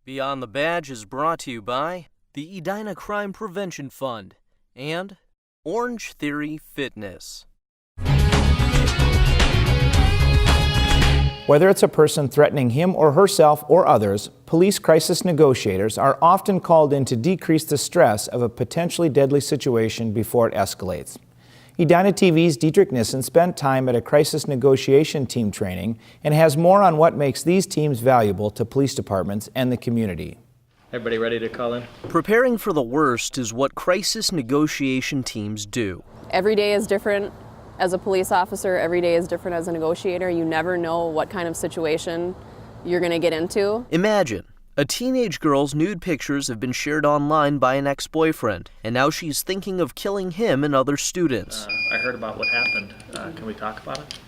Beyond the Badge is brought to you by the Edina Crime Prevention Fund and Orange Theory Fitness. Whether it's a person threatening him or herself or others, police crisis negotiators are often called in to decrease the stress of a potentially deadly situation before it escalates. Edina TV's Dietrich Nissen spent time at a crisis negotiation team training and has more on what makes these teams valuable to police departments and the community. Everybody ready to call in? Preparing for the worst is what crisis negotiation teams do. Every day is different. As a police officer, every day is different as a negotiator. You never know what kind of situation you're going to get into. Imagine, a teenage girl's nude pictures have been shared online by an ex-boyfriend, and now she's thinking of killing him and other students. I heard about what happened. Can we talk about it?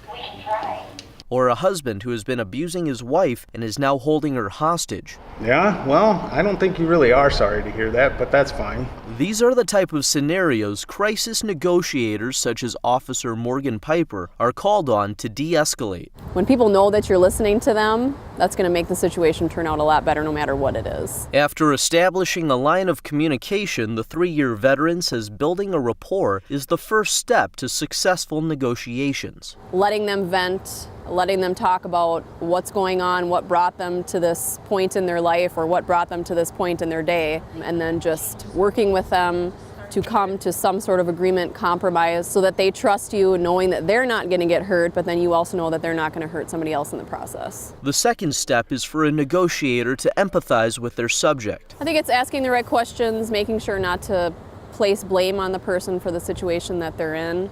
We can try. Or a husband who has been abusing his wife and is now holding her hostage. Yeah, well, I don't think you really are sorry to hear that, but that's fine. These are the type of scenarios crisis negotiators such as Officer Morgan Piper are called on to de-escalate. When people know that you're listening to them, that's going to make the situation turn out a lot better no matter what it is. After establishing a line of communication, the 3-year veteran says building a rapport is the first step to successful negotiations. Letting them vent, letting them talk about what's going on, what brought them to this point in their life or what brought them to this point in their day, and then just working with them to come to some sort of agreement, compromise, so that they trust you, knowing that they're not going to get hurt, but then you also know that they're not going to hurt somebody else in the process. The second step is for a negotiator to empathize with their subject. I think it's asking the right questions, making sure not to place blame on the person for the situation that they're in.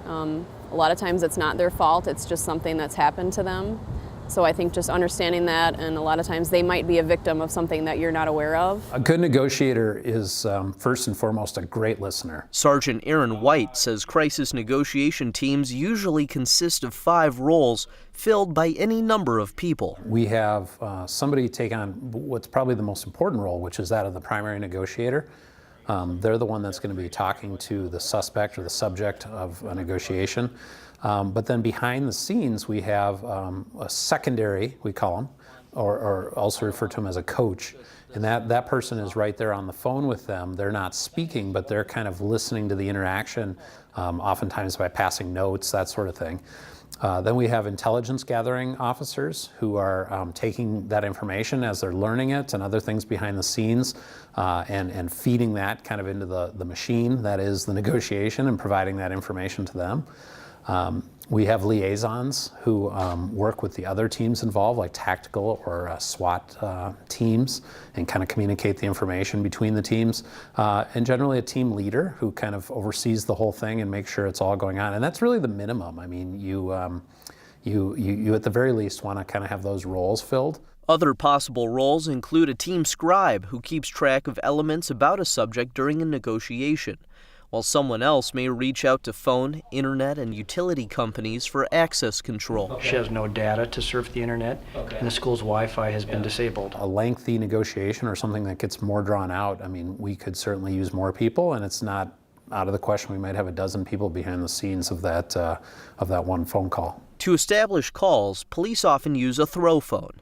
A lot of times it's not their fault, it's just something that's happened to them. So I think just understanding that, and a lot of times they might be a victim of something that you're not aware of. A good negotiator is first and foremost a great listener. Sergeant Aaron White says crisis negotiation teams usually consist of 5 roles filled by any number of people. We have somebody take on what's probably the most important role, which is that of the primary negotiator. They're the one that's going to be talking to the suspect or the subject of a negotiation. But then behind the scenes, we have a secondary, we call them, or also refer to them as a coach. And that person is right there on the phone with them. They're not speaking, but they're kind of listening to the interaction, oftentimes by passing notes, that sort of thing. Then we have intelligence gathering officers who are taking that information as they're learning it and other things behind the scenes and feeding that kind of into the machine that is the negotiation and providing that information to them. We have liaisons who work with the other teams involved, like tactical or SWAT teams, and kind of communicate the information between the teams. And generally a team leader who kind of oversees the whole thing and makes sure it's all going on. And that's really the minimum. I mean, you at the very least want to kind of have those roles filled. Other possible roles include a team scribe who keeps track of elements about a subject during a negotiation, while someone else may reach out to phone, internet, and utility companies for access control. She has no data to surf the internet, and the school's Wi-Fi has been disabled. A lengthy negotiation or something that gets more drawn out, I mean, we could certainly use more people, and it's not out of the question we might have a dozen people behind the scenes of that one phone call. To establish calls, police often use a throw phone.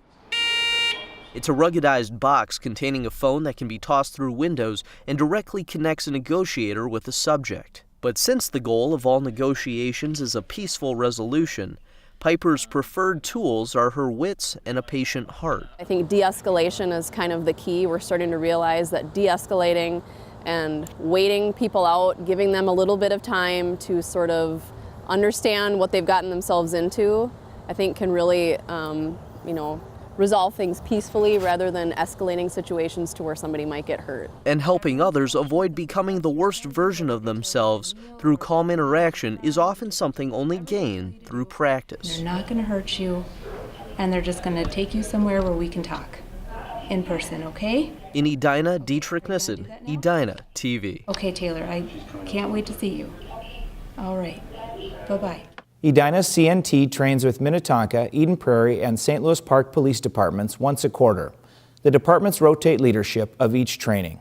It's a ruggedized box containing a phone that can be tossed through windows and directly connects a negotiator with the subject. But since the goal of all negotiations is a peaceful resolution, Piper's preferred tools are her wits and a patient heart. I think de-escalation is kind of the key. We're starting to realize that de-escalating and waiting people out, giving them a little bit of time to sort of understand what they've gotten themselves into, I think can really, resolve things peacefully rather than escalating situations to where somebody might get hurt. And helping others avoid becoming the worst version of themselves through calm interaction is often something only gained through practice. They're not going to hurt you, and they're just going to take you somewhere where we can talk in person, okay? In Edina, Dietrich Nissen, Edina TV. Okay, Taylor, I can't wait to see you. All right, bye-bye. Edina CNT trains with Minnetonka, Eden Prairie, and St. Louis Park Police Departments once a quarter. The departments rotate leadership of each training.